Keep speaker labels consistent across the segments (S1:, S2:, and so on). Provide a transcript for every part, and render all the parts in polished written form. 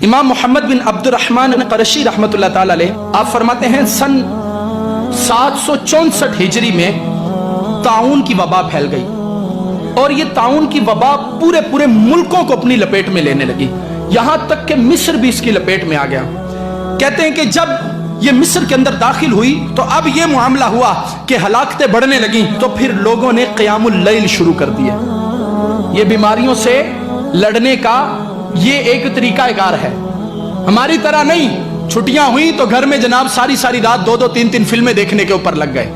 S1: امام محمد بن عبد الرحمن قرشی رحمت اللہ تعالی علیہ آپ فرماتے ہیں سن 764 ہجری میں طاعون کی وبا پھیل گئی اور یہ طاعون کی وبا پورے ملکوں کو اپنی لپیٹ میں لینے لگی، یہاں تک کہ مصر بھی اس کی لپیٹ میں آ گیا۔ کہتے ہیں کہ جب یہ مصر کے اندر داخل ہوئی تو اب یہ معاملہ ہوا کہ ہلاکتیں بڑھنے لگیں، تو پھر لوگوں نے قیام اللیل شروع کر دیے۔ یہ بیماریوں سے لڑنے کا یہ ایک طریقہ کار ہے، ہماری طرح نہیں چھٹیاں ہوئی تو گھر میں جناب ساری رات 2-3 فلمیں دیکھنے کے اوپر لگ گئے،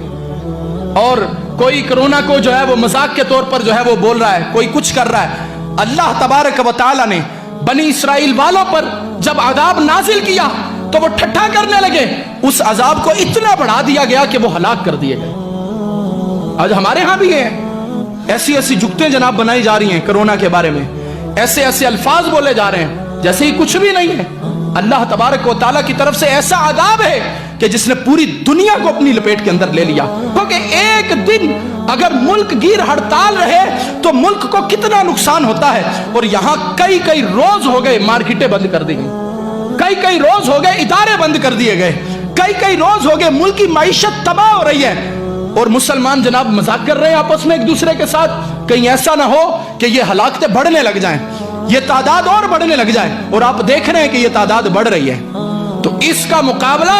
S1: اور کوئی کرونا کو جو ہے وہ مذاق کے طور پر جو ہے وہ بول رہا ہے، کوئی کچھ کر رہا ہے۔ اللہ تبارک و تعالی نے بنی اسرائیل والوں پر جب عذاب نازل کیا تو وہ ٹھٹھا کرنے لگے، اس عذاب کو اتنا بڑھا دیا گیا کہ وہ ہلاک کر دیے گئے۔ آج ہمارے ہاں بھی ہے، ایسی جگتیں جناب بنائی جا رہی ہیں کرونا کے بارے میں، ایسے الفاظ بولے جا رہے ہیں جیسے ہی کچھ بھی نہیں ہے۔ اللہ تبارک و تعالیٰ کی طرف سے ایسا عذاب ہے کہ جس نے پوری دنیا کو اپنی لپیٹ کے اندر لے لیا، کیونکہ ایک دن اگر ملک گیر ہڑتال رہے تو ملک کو کتنا نقصان ہوتا ہے، اور یہاں کئی روز ہو گئے مارکیٹیں بند کر دی گئی، کئی روز ہو گئے ادارے بند کر دیے گئے، کئی روز ہو گئے ملک کی معیشت تباہ ہو رہی ہے، اور مسلمان جناب مذاق کر رہے ہیں آپس میں ایک دوسرے کے ساتھ، کہیں ایسا نہ ہو کہ یہ ہلاکتیں بڑھنے لگ جائیں، یہ تعداد اور بڑھنے لگ جائے، اور آپ دیکھ رہے ہیں کہ یہ تعداد بڑھ رہی ہے۔ تو اس کا مقابلہ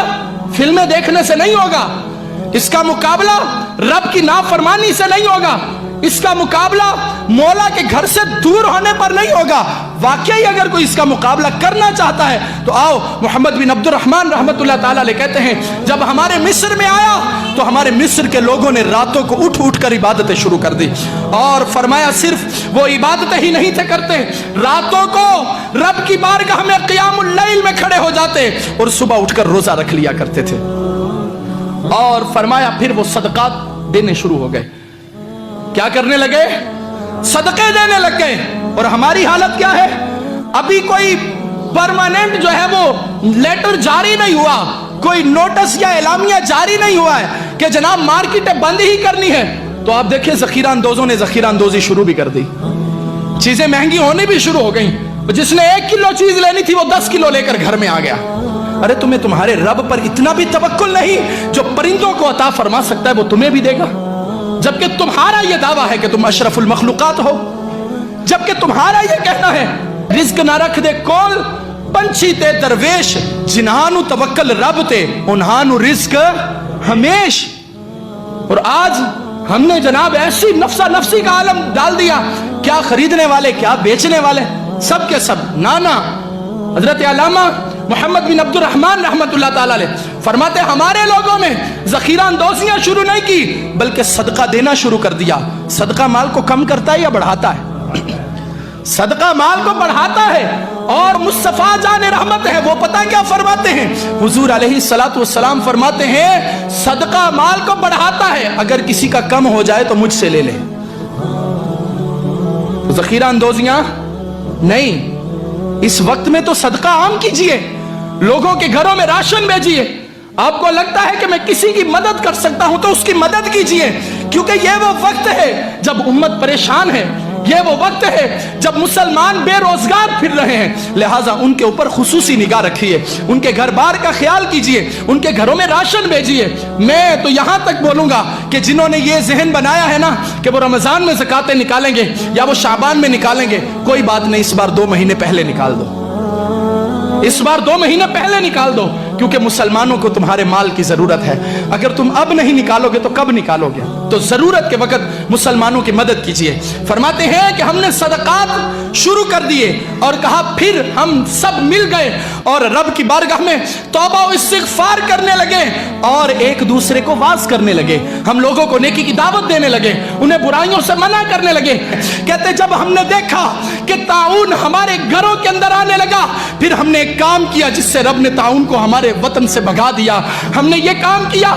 S1: فلمیں دیکھنے سے نہیں ہوگا، اس کا مقابلہ رب کی نافرمانی سے نہیں ہوگا، اس کا مقابلہ مولا کے گھر سے دور ہونے پر نہیں ہوگا۔ واقعی اگر کوئی اس کا مقابلہ کرنا چاہتا ہے تو آؤ، محمد بن عبد الرحمن رحمت اللہ تعالی علیہ کہتے ہیں جب ہمارے مصر میں آیا تو ہمارے مصر کے لوگوں نے راتوں کو اٹھ کر عبادتیں شروع کر دی، اور فرمایا صرف وہ عبادتیں ہی نہیں تھے کرتے، راتوں کو رب کی بارگاہ میں قیام اللیل میں کھڑے ہو جاتے اور صبح اٹھ کر روزہ رکھ لیا کرتے تھے، اور فرمایا پھر وہ صدقات دینے شروع ہو گئے۔ کیا کرنے لگے؟ صدقے دینے لگ گئے۔ اور ہماری حالت کیا ہے؟ ابھی کوئی پرماننٹ جو ہے وہ لیٹر جاری نہیں ہوا، کوئی نوٹس یا اعلامیہ جاری نہیں ہوا ہے کہ جناب مارکیٹیں بند ہی کرنی ہے، تو آپ دیکھیں ذخیرہ اندوزوں نے ذخیرہ اندوزی شروع بھی کر دی، چیزیں مہنگی ہونے بھی شروع ہو گئیں، جس نے 1 کلو چیز لینی تھی وہ 10 کلو لے کر گھر میں آ گیا۔ ارے تمہیں تمہارے رب پر اتنا بھی توکل نہیں؟ جو پرندوں کو عطا فرما سکتا ہے وہ تمہیں بھی دے گا، جبکہ تمہارا یہ دعویٰ ہے کہ تم اشرف المخلوقات ہو، جبکہ تمہارا یہ کہنا ہے رزق نہ رکھ دے کول پنچھی تے درویش، جنہانو توکل رب تے انہانو رزق ہمیش۔ اور آج ہم نے جناب ایسی نفسا نفسی کا عالم ڈال دیا، کیا خریدنے والے کیا بیچنے والے سب کے سب نانا۔ حضرت علامہ محمد بن عبد الرحمن رحمت اللہ تعالی علیہ فرماتے ہمارے لوگوں میں ذخیرہ اندوزیاں شروع نہیں کی بلکہ صدقہ دینا شروع کر دیا۔ صدقہ مال کو کم کرتا ہے یا بڑھاتا ہے؟ صدقہ مال کو بڑھاتا ہے، اور مصطفیٰ جان رحمت ہے وہ پتہ کیا فرماتے ہیں؟ حضور علیہ السلام فرماتے ہیں صدقہ مال کو بڑھاتا ہے، اگر کسی کا کم ہو جائے تو مجھ سے لے لے۔ ذخیرہ اندوزیاں نہیں، اس وقت میں تو صدقہ عام کیجئے، لوگوں کے گھروں میں راشن بھیجئے۔ آپ کو لگتا ہے کہ میں کسی کی مدد کر سکتا ہوں تو اس کی مدد کیجئے، کیونکہ یہ وہ وقت ہے جب امت پریشان ہے، یہ وہ وقت ہے جب مسلمان بے روزگار پھر رہے ہیں، لہٰذا ان کے اوپر خصوصی نگاہ رکھیے، ان کے گھر بار کا خیال کیجئے، ان کے گھروں میں راشن بھیجئے۔ میں تو یہاں تک بولوں گا کہ جنہوں نے یہ ذہن بنایا ہے نا کہ وہ رمضان میں زکاتیں نکالیں گے یا وہ شعبان میں نکالیں گے، کوئی بات نہیں، اس بار 2 مہینے پہلے نکال دو، اس بار 2 مہینے پہلے نکال دو، کیونکہ مسلمانوں کو تمہارے مال کی ضرورت ہے۔ اگر تم اب نہیں نکالو گے تو کب نکالو گے؟ تو ضرورت کے وقت مسلمانوں کی مدد کیجئے۔ فرماتے ہیں کہ ہم نے صدقات شروع کر دیے اور کہا پھر ہم سب مل گئے اور رب کی بارگاہ میں توبہ و استغفار کرنے لگے اور ایک دوسرے کو واعظ کرنے لگے، ہم لوگوں کو نیکی کی دعوت دینے لگے، انہیں برائیوں سے منع کرنے لگے۔ کہتے جب ہم نے دیکھا کہ طاعون ہمارے گھروں کے اندر آنے لگا، پھر ہم نے ایک کام کیا جس سے رب نے طاعون کو ہمارے وطن سے بھگا دیا۔ ہم نے یہ کام کیا